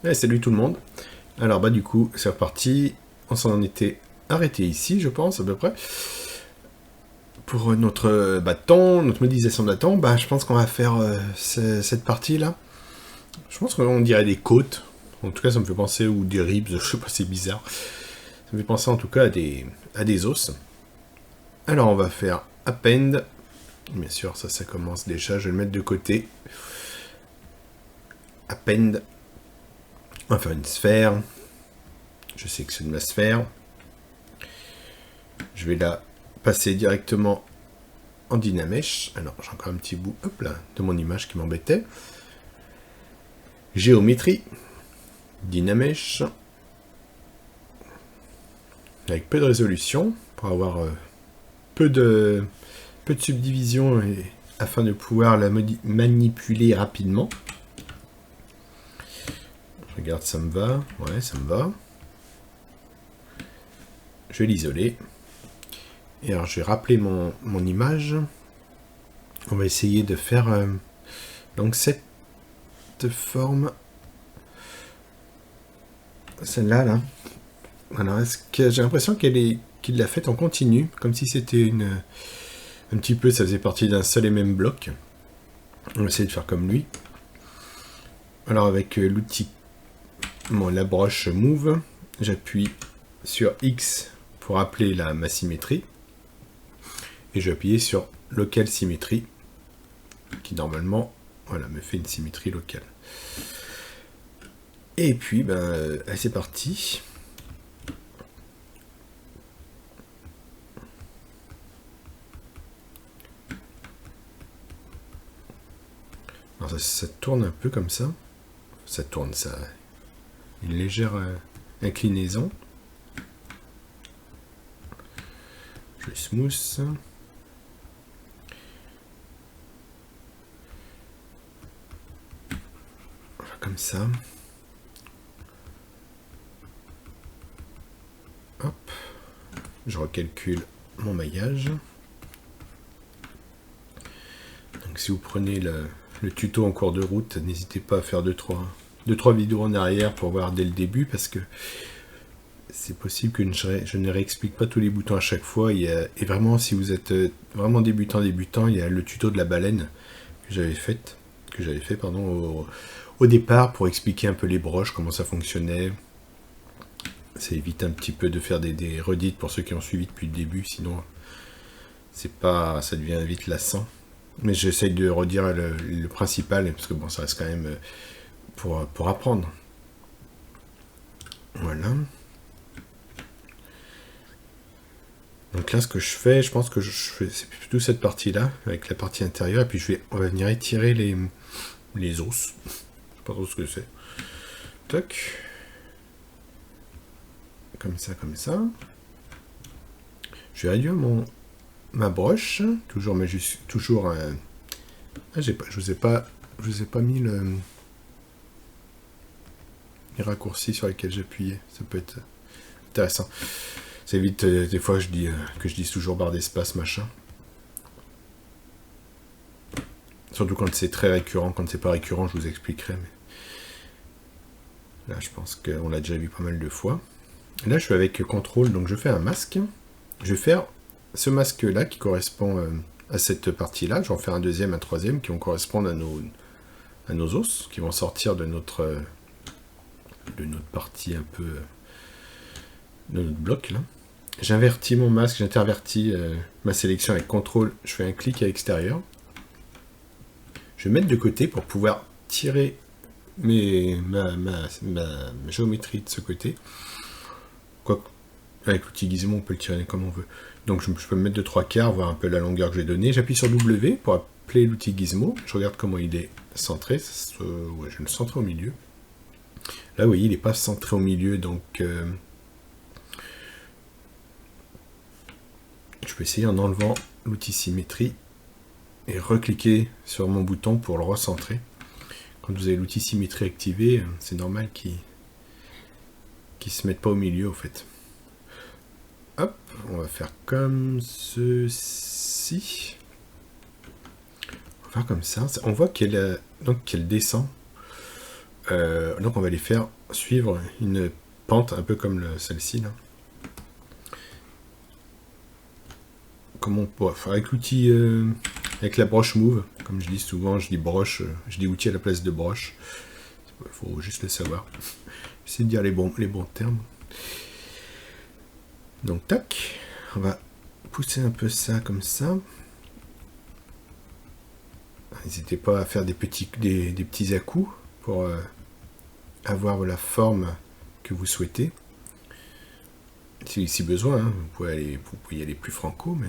Eh, salut tout le monde. Alors bah du coup, c'est reparti. On s'en était arrêté ici, je pense, à peu près. Pour notre bâton, notre modélisation de bâton, bah je pense qu'on va faire cette partie-là. Je pense qu'on dirait des côtes. En tout cas, ça me fait penser, ou des ribs, je sais pas, c'est bizarre. Ça me fait penser en tout cas à des os. Alors on va faire append. Bien sûr, ça commence déjà, je vais le mettre de côté. Append. On va faire une sphère. Je sélectionne ma sphère. Je vais la passer directement en Dynamesh. Alors, j'ai encore un petit bout, hop là, de mon image qui m'embêtait. Géométrie. Dynamesh. Avec peu de résolution, pour avoir peu de subdivision afin de pouvoir la manipuler rapidement. Je regarde, ça me va. Ouais, ça me va. Je vais l'isoler. Et alors, je vais rappeler mon image. On va essayer de faire donc cette forme. Celle-là, là. Alors, est-ce que j'ai l'impression qu'il l'a faite en continu, comme si c'était un petit peu, ça faisait partie d'un seul et même bloc. On va essayer de faire comme lui. Alors, avec l'outil, la broche Move, j'appuie sur X pour appeler ma symétrie. Et je vais appuyer sur Local Symétrie, qui normalement, voilà, me fait une symétrie locale. Et puis, c'est parti. Alors ça tourne un peu comme ça. Ça tourne, ça a une légère inclinaison. Je smooth. Comme ça. Hop. Je recalcule mon maillage. Donc si vous prenez le tuto en cours de route, n'hésitez pas à faire 2-3 vidéos en arrière pour voir dès le début, parce que c'est possible que je ne réexplique pas tous les boutons à chaque fois. Et vraiment, si vous êtes vraiment débutant, il y a le tuto de la baleine que j'avais fait au départ pour expliquer un peu les broches, comment ça fonctionnait. Ça évite un petit peu de faire des redites pour ceux qui ont suivi depuis le début, sinon ça devient vite lassant. Mais j'essaye de redire le principal, parce que bon, ça reste quand même pour apprendre. Voilà. Donc là, ce que je fais, je pense que c'est plutôt cette partie-là, avec la partie intérieure, et puis on va venir étirer les os. Je sais pas trop ce que c'est. Toc. Comme ça, comme ça. Je vais réduire ma broche, toujours, mais toujours. Je vous ai pas mis les raccourcis sur lesquels j'appuyais. Ça peut être intéressant. Ça évite des fois que je dise toujours barre d'espace, machin. Surtout quand c'est très récurrent. Quand c'est pas récurrent, je vous expliquerai. Mais là, je pense qu'on l'a déjà vu pas mal de fois. Là, je suis avec contrôle, donc je fais un masque. Je vais faire ce masque-là qui correspond à cette partie-là. Je vais en faire un deuxième, un troisième qui vont correspondre à nos os, qui vont sortir de notre partie un peu de notre bloc là. J'invertis mon masque, j'intervertis ma sélection avec contrôle. Je fais un clic à l'extérieur. Je vais mettre de côté pour pouvoir tirer ma géométrie de ce côté. Quoi, avec l'outil Gizmo, on peut le tirer comme on veut. Donc je peux me mettre de 3/4, voir un peu la longueur que j'ai donnée. J'appuie sur W pour appeler l'outil Gizmo. Je regarde comment il est centré. Ouais, je vais le centrer au milieu. Là, vous voyez, il n'est pas centré au milieu, donc je peux essayer en enlevant l'outil symétrie et recliquer sur mon bouton pour le recentrer. Quand vous avez l'outil symétrie activé, c'est normal qu'il se mette pas au milieu, au fait. Hop, on va faire comme ceci. On va faire comme ça. On voit qu'elle descend. donc on va les faire suivre une pente un peu comme celle-ci là. Comme on peut faire avec l'outil, avec la broche move, comme je dis souvent, je dis broche, je dis outil à la place de broche. Il faut juste le savoir. J'essaie de dire les bons termes. Donc tac, on va pousser un peu ça comme ça. N'hésitez pas à faire des petits à-coups pour avoir la forme que vous souhaitez. Si besoin, hein, vous pouvez y aller plus franco, mais...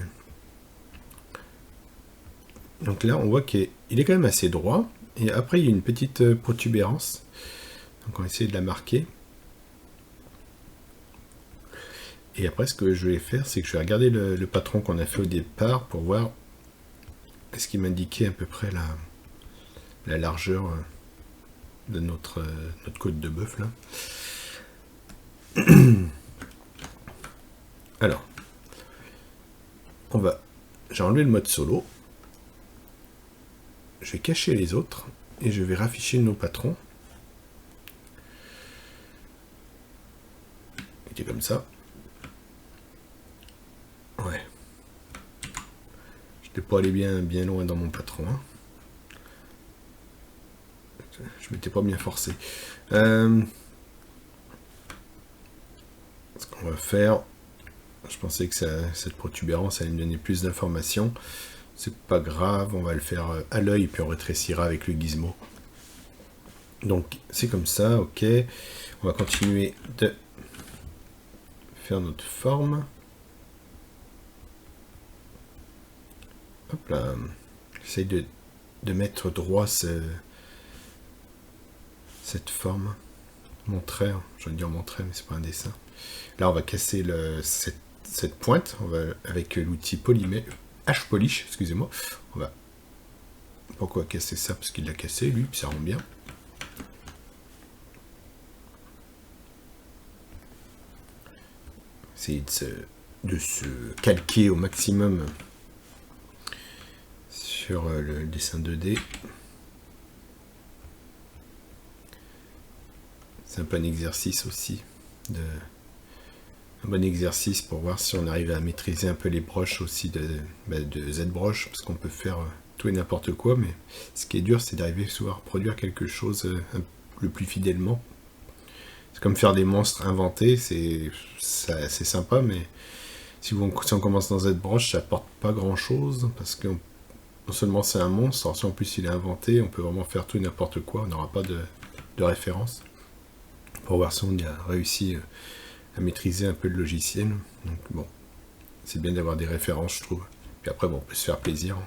Donc là, on voit qu'il est quand même assez droit. Et après, il y a une petite protubérance. Donc on va essayer de la marquer. Et après, ce que je vais faire, c'est que je vais regarder le patron qu'on a fait au départ pour voir est-ce qu'il m'indiquait à peu près la largeur de notre côte de bœuf là. Alors, j'ai enlevé le mode solo. Je vais cacher les autres et je vais rafficher nos patrons. C'était comme ça. Ouais. Je n'étais pas allé bien loin dans mon patron. Hein. Je m'étais pas bien forcé. Ce qu'on va faire, je pensais que cette protubérance allait me donner plus d'informations. C'est pas grave, on va le faire à l'œil puis on rétrécira avec le gizmo. Donc c'est comme ça, ok. On va continuer de faire notre forme. Hop là. J'essaye de mettre droit cette forme. Mon trait, je vais dire mon trait, mais c'est pas un dessin. Là, on va casser cette pointe. On va avec l'outil H-Polish, excusez-moi. On va... Pourquoi casser ça? Parce qu'il l'a cassé, lui, puis ça rend bien. Essayer de se calquer au maximum sur le dessin 2D. C'est un peu un exercice aussi, un bon exercice pour voir si on arrive à maîtriser un peu les broches aussi de ZBrush, parce qu'on peut faire tout et n'importe quoi, mais ce qui est dur, c'est d'arriver souvent à reproduire quelque chose le plus fidèlement. C'est comme faire des monstres inventés, c'est sympa, mais si on commence dans ZBrush, ça apporte pas grand chose, parce que non seulement c'est un monstre, alors si en plus il est inventé, on peut vraiment faire tout et n'importe quoi, on n'aura pas de référence. Pour voir si on a réussi à maîtriser un peu le logiciel. Donc bon, c'est bien d'avoir des références, je trouve. Puis après, bon, on peut se faire plaisir.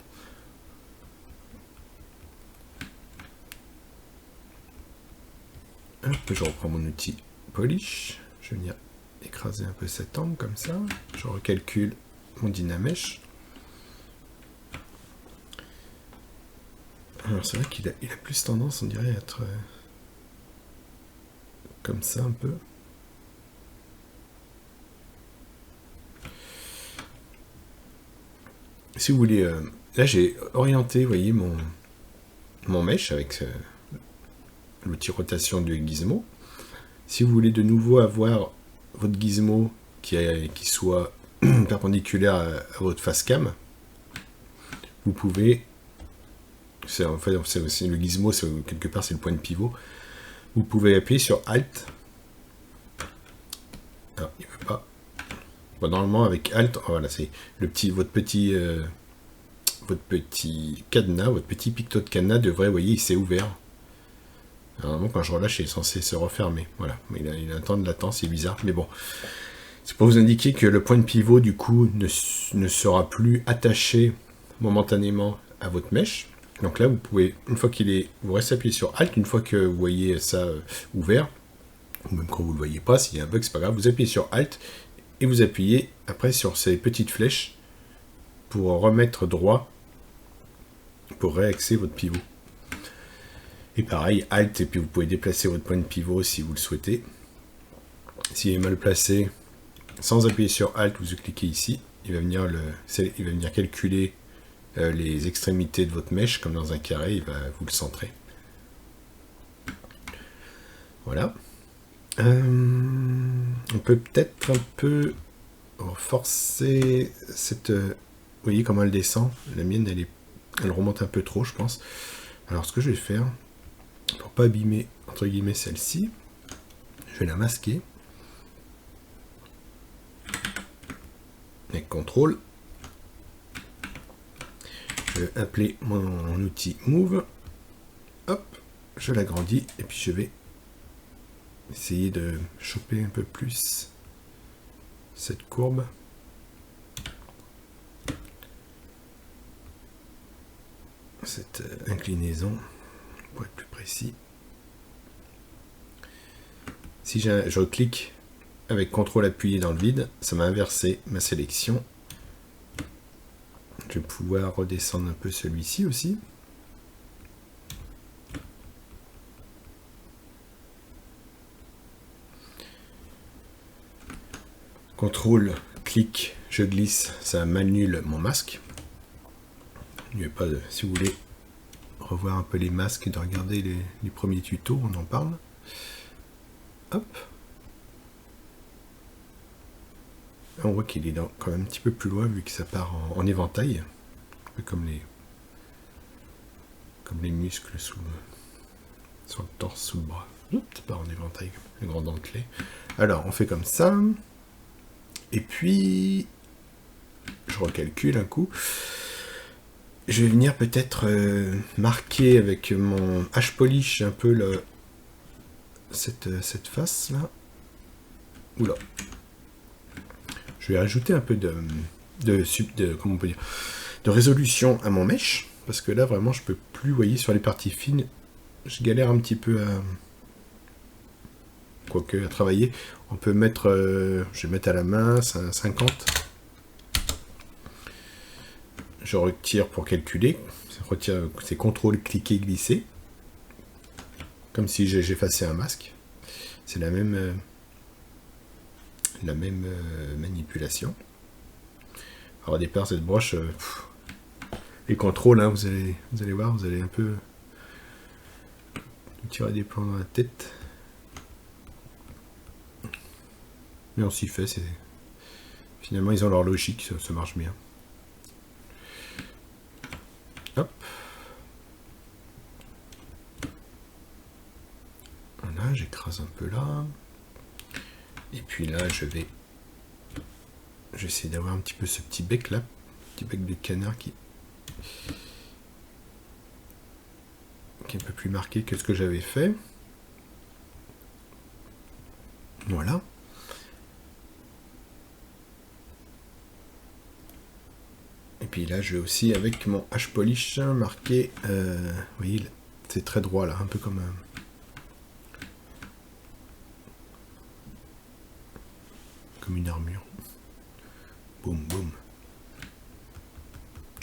Hop, je reprends mon outil Polish. Je vais venir écraser un peu cet angle comme ça. Je recalcule mon Dynamesh. Alors c'est vrai qu'il a plus tendance, on dirait, à être... comme ça un peu. Si vous voulez, là j'ai orienté, vous voyez, mon mesh avec l'outil rotation du gizmo. Si vous voulez de nouveau avoir votre gizmo qui soit perpendiculaire à votre face cam, vous pouvez, en fait c'est aussi le gizmo, quelque part c'est le point de pivot. Vous pouvez appuyer sur Alt. Ah, il ne veut pas. Bon, normalement, avec Alt, voilà, c'est votre petit cadenas, votre petit picto de cadenas devrait, vous voyez, il s'est ouvert. Normalement, quand je relâche, il est censé se refermer. Voilà, mais il a un temps de latence, c'est bizarre. Mais bon, c'est pour vous indiquer que le point de pivot, du coup, ne sera plus attaché momentanément à votre mèche. Donc là, vous pouvez, une fois vous restez appuyé sur Alt, une fois que vous voyez ça ouvert, ou même quand vous ne le voyez pas, s'il y a un bug, c'est pas grave, vous appuyez sur Alt, et vous appuyez après sur ces petites flèches pour remettre droit, pour réaxer votre pivot. Et pareil, Alt, et puis vous pouvez déplacer votre point de pivot si vous le souhaitez. S'il est mal placé, sans appuyer sur Alt, vous cliquez ici, il va venir calculer les extrémités de votre mèche, comme dans un carré, il va vous le centrer. Voilà. On peut peut-être un peu forcer cette... vous voyez comment elle descend? La mienne, elle remonte un peu trop, je pense. Alors, ce que je vais faire, pour pas abîmer, entre guillemets, celle-ci, je vais la masquer. Avec CTRL. Je vais appeler mon outil Move. Hop, je l'agrandis et puis je vais essayer de choper un peu plus cette courbe. Cette inclinaison, pour être plus précis. Si je clique avec CTRL appuyé dans le vide, ça m'a inversé ma sélection. Je vais pouvoir redescendre un peu celui-ci aussi. CTRL, clic, je glisse, ça m'annule mon masque. Il n'y a pas de, si vous voulez revoir un peu les masques et de regarder les premiers tutos, on en parle. Hop. On voit qu'il est quand même un petit peu plus loin vu que ça part en éventail. Un peu comme les muscles sur le torse, sous le bras. Ça part en éventail, le grand dentelé. Alors, on fait comme ça. Et puis, je recalcule un coup. Je vais venir peut-être marquer avec mon H-Polish un peu cette face là. Oula. Je vais ajouter un peu comment on peut dire, de résolution à mon mesh, parce que là vraiment je peux plus, vous voyez, sur les parties fines, je galère un petit peu à travailler. On peut mettre, je vais mettre à la main 50. Je retire pour calculer. C'est CTRL, cliquer, glisser. Comme si j'effaçais un masque. C'est la même manipulation. Alors au départ, cette broche, les contrôles, hein, vous allez voir, vous allez un peu tirer des plans dans la tête. Mais on s'y fait, finalement ils ont leur logique, ça marche bien. Hop. Voilà, j'écrase un peu là. Et puis là, j'essaie d'avoir un petit peu ce petit bec là, petit bec de canard qui est un peu plus marqué que ce que j'avais fait. Voilà. Et puis là, je vais aussi avec mon H-Polish marquer, vous voyez, c'est très droit là, un peu comme une armure. Boum, boum.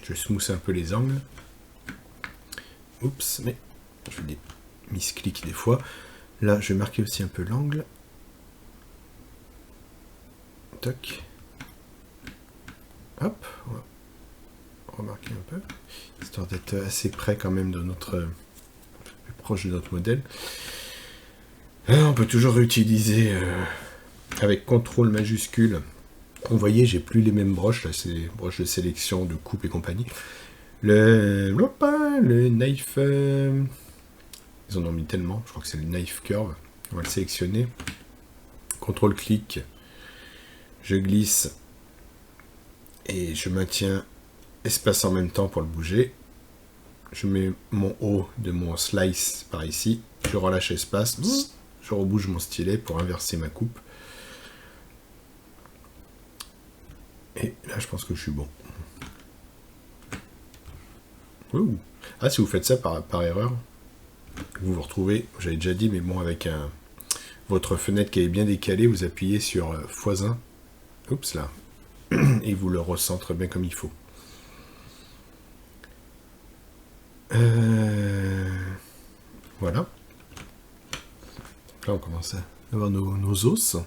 Je smooth un peu les angles. Oups, mais je fais des misclics des fois. Là, je vais marquer aussi un peu l'angle. Toc. Hop, on va remarquer un peu, histoire d'être assez près quand même de plus proche de notre modèle. On peut toujours réutiliser avec CTRL majuscule. Vous voyez, j'ai plus les mêmes broches, là, c'est des broches de sélection, de coupe et compagnie. Le knife, ils en ont mis tellement, je crois que c'est le knife curve. On va le sélectionner. CTRL clic, je glisse et je maintiens espace en même temps pour le bouger. Je mets mon haut de mon slice par ici, je relâche espace, je rebouge mon stylet pour inverser ma coupe. Et là, je pense que je suis bon. Ouh. Ah, si vous faites ça par erreur, vous vous retrouvez, j'avais déjà dit, mais bon, avec votre fenêtre qui est bien décalée, vous appuyez sur x1, oups là, et vous le recentre bien comme il faut. Voilà. Là, on commence à avoir nos os.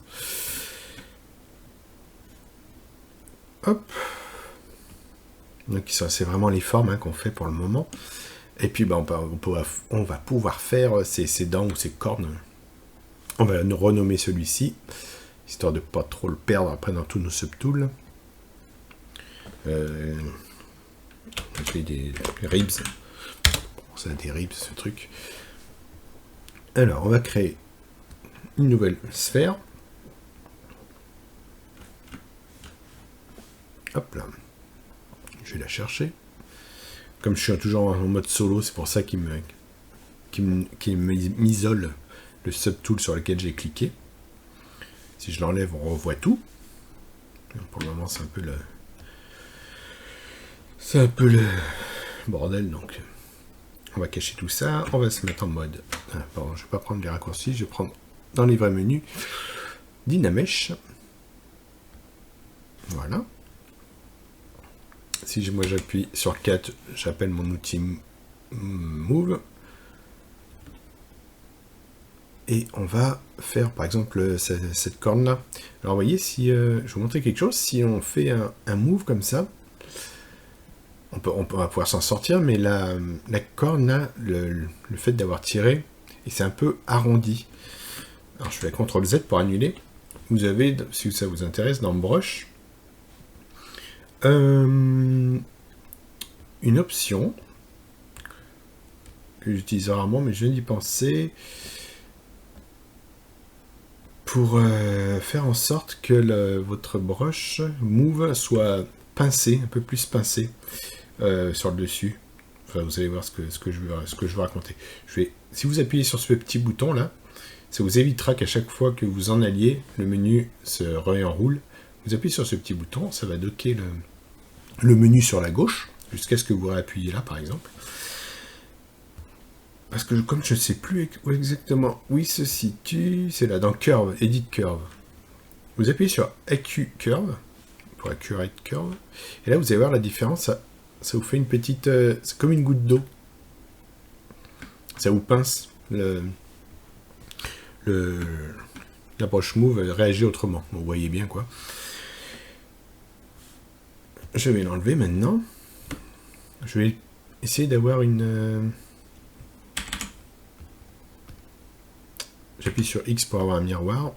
Hop. Donc, c'est vraiment les formes qu'on fait pour le moment. Et puis, on va pouvoir faire ces dents ou ces cornes. On va nous renommer celui-ci, histoire de pas trop le perdre après dans tous nos subtools. J'ai des ribs. Ça a des ribs, ce truc. Alors, on va créer une nouvelle sphère. Hop là. Je vais la chercher. Comme je suis toujours en mode solo, c'est pour ça qu'il m'isole le subtool sur lequel j'ai cliqué. Si je l'enlève, on revoit tout. Pour le moment, c'est un peu le bordel, donc on va cacher tout ça. On va se mettre en mode... Pardon, je ne vais pas prendre les raccourcis, je vais prendre dans les vrais menus Dynamesh. Voilà. Si moi j'appuie sur 4, j'appelle mon outil Move. Et on va faire par exemple cette corne là. Alors vous voyez, si je vais vous montrer quelque chose, si on fait un move comme ça, on va pouvoir s'en sortir, mais la corne là, le fait d'avoir tiré, et c'est un peu arrondi. Alors je fais CTRL Z pour annuler. Vous avez, si ça vous intéresse, dans Brush, une option que j'utilise rarement, mais je viens d'y penser, pour faire en sorte que votre brush move soit pincé, un peu plus pincé sur le dessus. Enfin, vous allez voir ce que je veux raconter. Si vous appuyez sur ce petit bouton là, ça vous évitera qu'à chaque fois que vous en alliez, le menu se réenroule. Vous appuyez sur ce petit bouton, ça va docker le menu sur la gauche, jusqu'à ce que vous réappuyez là par exemple. Parce que comme je ne sais plus exactement où il se situe, c'est là, dans Curve, Edit Curve. Vous appuyez sur AQ Curve, pour Accurate Curve, et là vous allez voir la différence, ça vous fait une petite... c'est comme une goutte d'eau. Ça vous pince, la brush move réagit autrement, vous voyez bien quoi. Je vais l'enlever maintenant. Je vais essayer d'avoir une... J'appuie sur X pour avoir un miroir.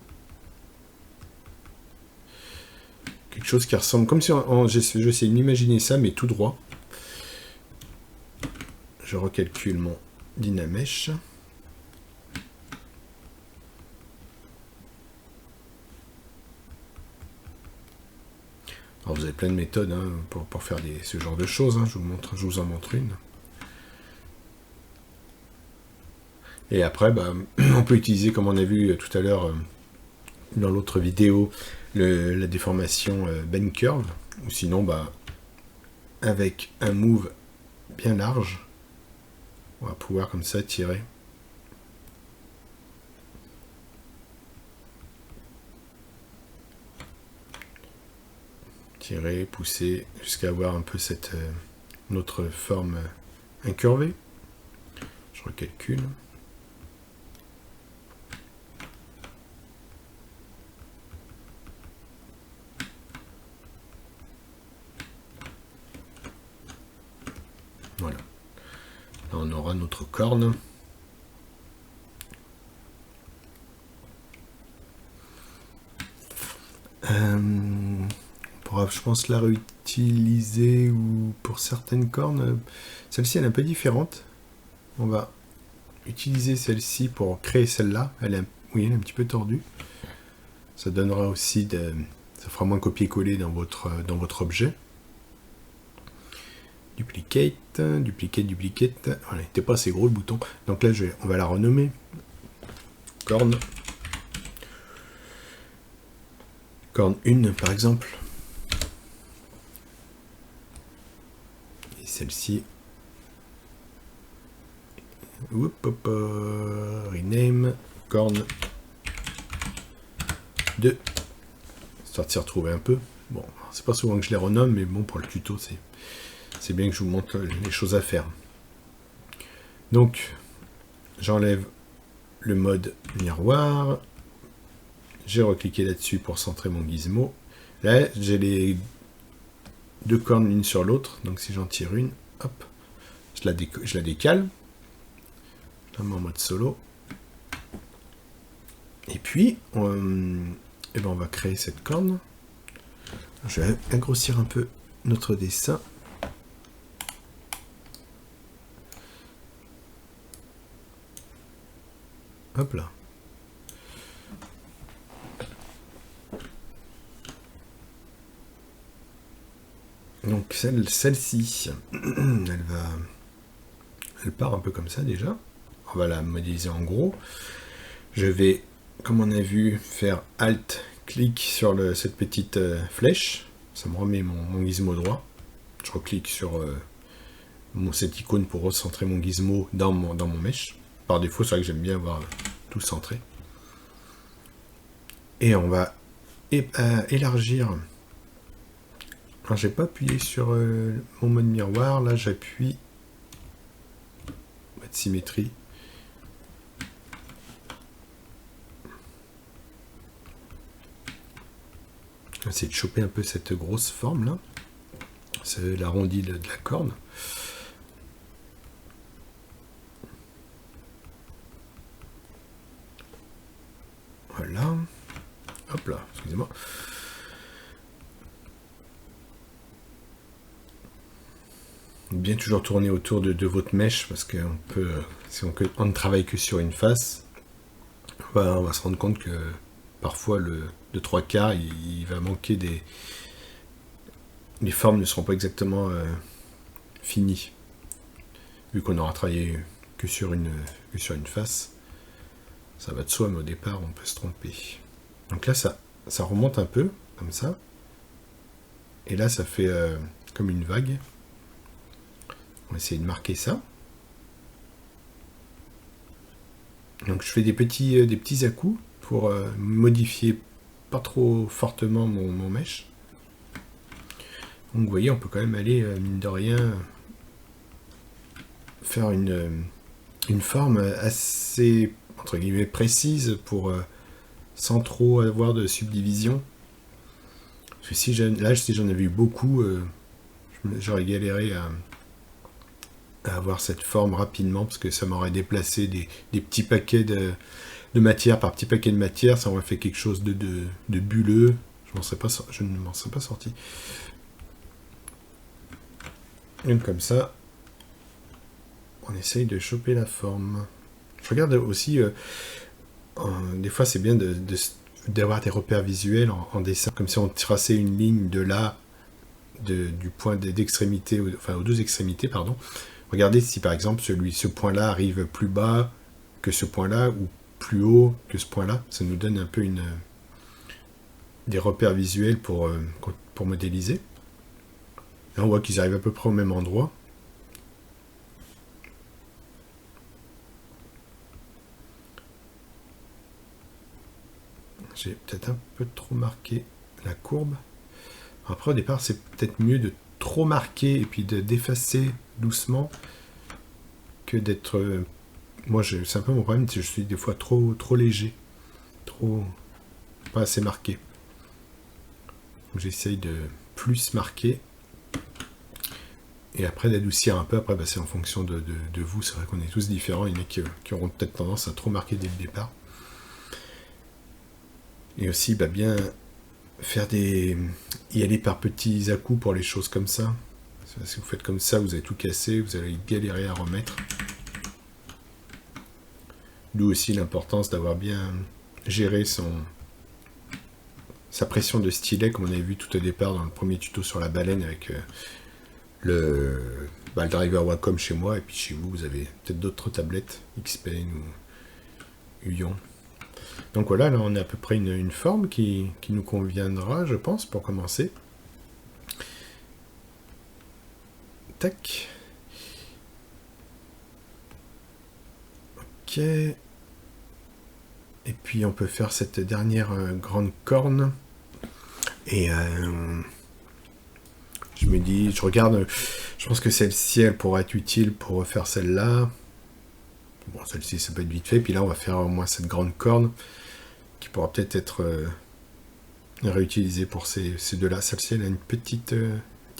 Quelque chose qui ressemble... Comme si j'essaie de m'imaginer ça, mais tout droit. Je recalcule mon Dynamesh. Alors vous avez plein de méthodes hein, pour faire ce genre de choses. Hein. Je vous en montre une. Et après, on peut utiliser, comme on a vu tout à l'heure dans l'autre vidéo, la déformation bend curve. Ou sinon, avec un move bien large, on va pouvoir comme ça tirer. Tirer, pousser, jusqu'à avoir un peu notre forme incurvée. Je recalcule. Voilà. Là, on aura notre corne. On pourra, je pense, la réutiliser ou pour certaines cornes. Celle-ci, elle est un peu différente. On va utiliser celle-ci pour créer celle-là. Elle est un petit peu tordue. Ça donnera aussi ça fera moins copier-coller dans votre objet. Duplicate, duplicate. Voilà, il n'était pas assez gros le bouton. Donc là, on va la renommer. Corne. Corne 1, par exemple. Et celle-ci. Rename. Corne 2. Histoire de s'y retrouver un peu. Bon, c'est pas souvent que je les renomme, mais bon, pour le tuto, c'est bien que je vous montre les choses à faire. Donc, j'enlève le mode miroir. J'ai recliqué là-dessus pour centrer mon gizmo. Là, j'ai les deux cornes l'une sur l'autre. Donc, si j'en tire une, hop, je la décale. Je la mets en mode solo. Et puis, eh ben on va créer cette corne. Je vais agrandir un peu notre dessin. Hop là. Donc celle-ci, elle part un peu comme ça déjà. On va la modéliser en gros. Je vais, comme on a vu, faire Alt, clic sur cette petite flèche. Ça me remet mon gizmo droit. Je reclique sur cette icône pour recentrer mon gizmo dans mon mesh. Par défaut, c'est vrai que j'aime bien avoir tout centré. Et on va élargir. Alors, j'ai pas appuyé sur mon mode miroir. Là, j'appuie. Mettre symétrie. Je vais essayer de choper un peu cette grosse forme là. C'est l'arrondi de la corne. Voilà. Hop là, excusez-moi. Bien toujours tourner autour de votre mèche parce que si on ne travaille que sur une face, on va se rendre compte que parfois de 3/4 il va manquer les formes ne seront pas exactement finies vu qu'on aura travaillé que sur une face. Ça va de soi, mais au départ on peut se tromper. Donc là ça remonte un peu comme ça et là ça fait comme une vague. On va essayer de marquer ça. Donc je fais des petits à-coups pour modifier pas trop fortement mon mesh. Donc vous voyez, on peut quand même aller, mine de rien, faire une forme assez, entre guillemets, précise pour sans trop avoir de subdivision. Parce que si j'en avais eu beaucoup, j'aurais galéré à avoir cette forme rapidement parce que ça m'aurait déplacé des petits paquets de matière par petit paquet de matière, ça aurait fait quelque chose de bulleux. Je ne m'en serais pas sorti. Et comme ça, on essaye de choper la forme. Je regarde aussi, des fois c'est bien d'avoir des repères visuels en dessin, comme si on traçait une ligne de là, du point d'extrémité, enfin aux deux extrémités, pardon. Regardez si par exemple ce point-là arrive plus bas que ce point-là ou plus haut que ce point-là. Ça nous donne un peu des repères visuels pour modéliser. Là on voit qu'ils arrivent à peu près au même endroit. J'ai peut-être un peu trop marqué la courbe. Après au départ c'est peut-être mieux de trop marquer et puis d'effacer doucement que d'être... moi c'est un peu mon problème, je suis des fois trop léger, pas assez marqué. J'essaye de plus marquer et après d'adoucir un peu. Après c'est en fonction de vous, c'est vrai qu'on est tous différents. Il y en a qui auront peut-être tendance à trop marquer dès le départ. Et aussi bien faire y aller par petits à-coups pour les choses comme ça. Si vous faites comme ça, vous allez tout casser, vous allez galérer à remettre. D'où aussi l'importance d'avoir bien géré sa pression de stylet, comme on avait vu tout au départ dans le premier tuto sur la baleine avec le driver Wacom chez moi, et puis chez vous, vous avez peut-être d'autres tablettes, Xpaint ou Uyon. Donc voilà, là on a à peu près une forme qui nous conviendra, je pense, pour commencer. Tac. Ok. Et puis on peut faire cette dernière grande corne. Et je regarde, je pense que celle-ci, elle pourra être utile pour refaire celle-là. Bon, celle-ci, ça peut être vite fait. Puis là, on va faire au moins cette grande corne qui pourra peut-être être réutilisée pour ces deux-là. Celle-ci, elle a une petite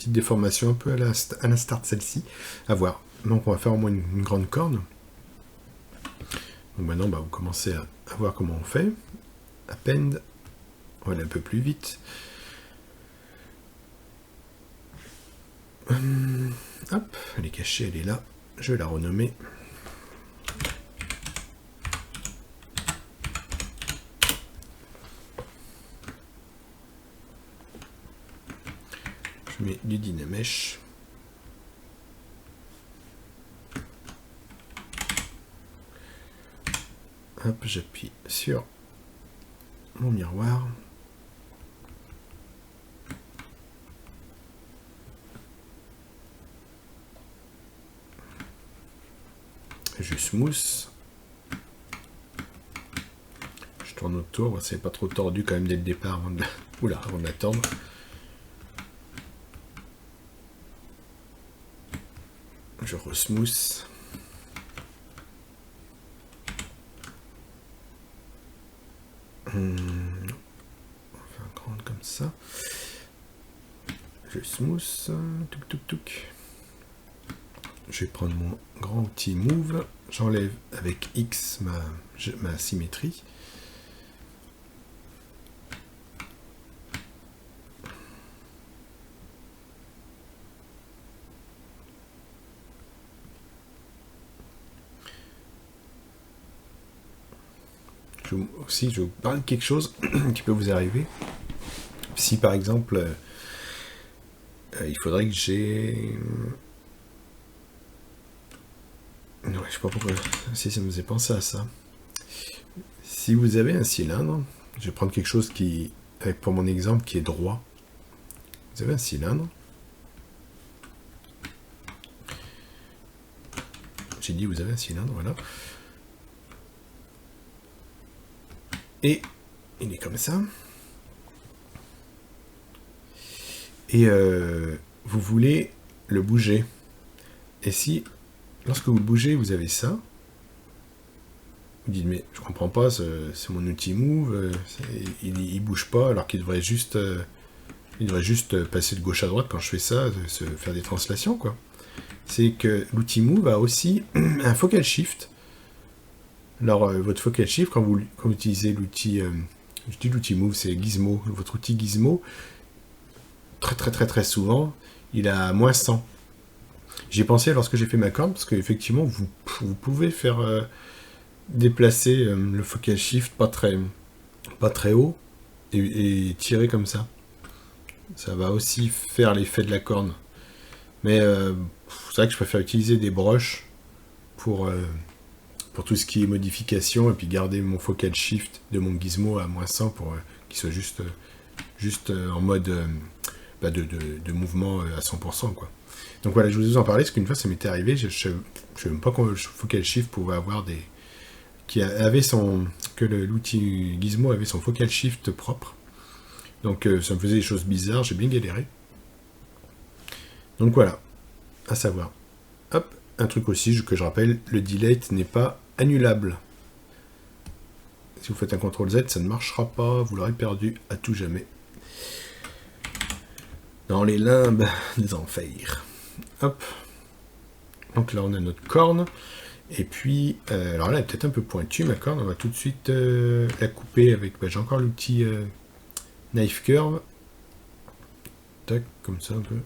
déformation un peu à l'instar de celle-ci. À voir. Donc, on va faire au moins une grande corne. Donc maintenant, vous commencez à voir comment on fait. append. On va aller un peu plus vite. Hop, elle est cachée, elle est là. Je vais la renommer. Je mets du Dynamesh. Hop, j'appuie sur mon miroir. Je smooth. Je tourne autour, c'est pas trop tordu quand même dès le départ avant de... Oula, avant d'attendre. Je resmousse. On va faire un grand comme ça. Je smooth. Touc touc touc. Je vais prendre mon grand outil Move. J'enlève avec X ma symétrie. Aussi, je vais vous parler de quelque chose qui peut vous arriver. Si par exemple, il faudrait que j'ai... Non, je sais pas pourquoi, si ça me faisait penser à ça. Si vous avez un cylindre, je vais prendre quelque chose qui, pour mon exemple, qui est droit. Vous avez un cylindre. J'ai dit vous avez un cylindre, voilà. Et il est comme ça. Et vous voulez le bouger. Et si, lorsque vous le bougez, vous avez ça, vous dites, mais je comprends pas, c'est mon outil Move, il bouge pas, alors qu'il devrait juste, passer de gauche à droite quand je fais ça, se faire des translations, quoi. C'est que l'outil Move a aussi un focal shift. Alors, votre focal shift, quand vous utilisez l'outil, je dis l'outil Move, c'est Gizmo, votre outil Gizmo, très souvent, il a moins 100. J'y ai pensé lorsque j'ai fait ma corne, parce qu'effectivement, vous pouvez faire déplacer le focal shift pas très haut, et tirer comme ça. Ça va aussi faire l'effet de la corne. Mais c'est vrai que je préfère utiliser des brushes pour tout ce qui est modification, et puis garder mon focal shift de mon gizmo à moins 100 pour qu'il soit juste en mode de mouvement à 100%, quoi. Donc voilà, je vous en parlais, parce qu'une fois ça m'était arrivé, je ne savais même pas que le focal shift pouvait avoir des... que l'outil Gizmo avait son focal shift propre. Donc ça me faisait des choses bizarres, j'ai bien galéré. Donc voilà, à savoir. Hop, un truc aussi que je rappelle, le delete n'est pas annulable. Si vous faites un CTRL Z, ça ne marchera pas, vous l'aurez perdu à tout jamais. Dans les limbes des enfers. Hop. Donc là, on a notre corne. Et puis, alors là, elle est peut-être un peu pointue, ma corne. On va tout de suite la couper avec... j'ai encore l'outil knife curve. Tac, comme ça un peu.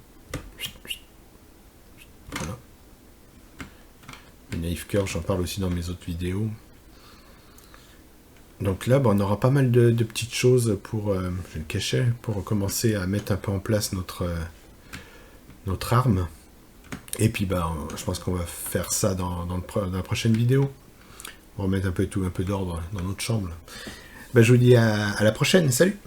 Voilà. Le knife curve, j'en parle aussi dans mes autres vidéos. Donc là, on aura pas mal de petites choses pour... je le cachais, pour commencer à mettre un peu en place notre arme. Et puis, je pense qu'on va faire ça dans la prochaine vidéo. On va remettre un peu d'ordre dans notre chambre. Je vous dis à la prochaine. Salut!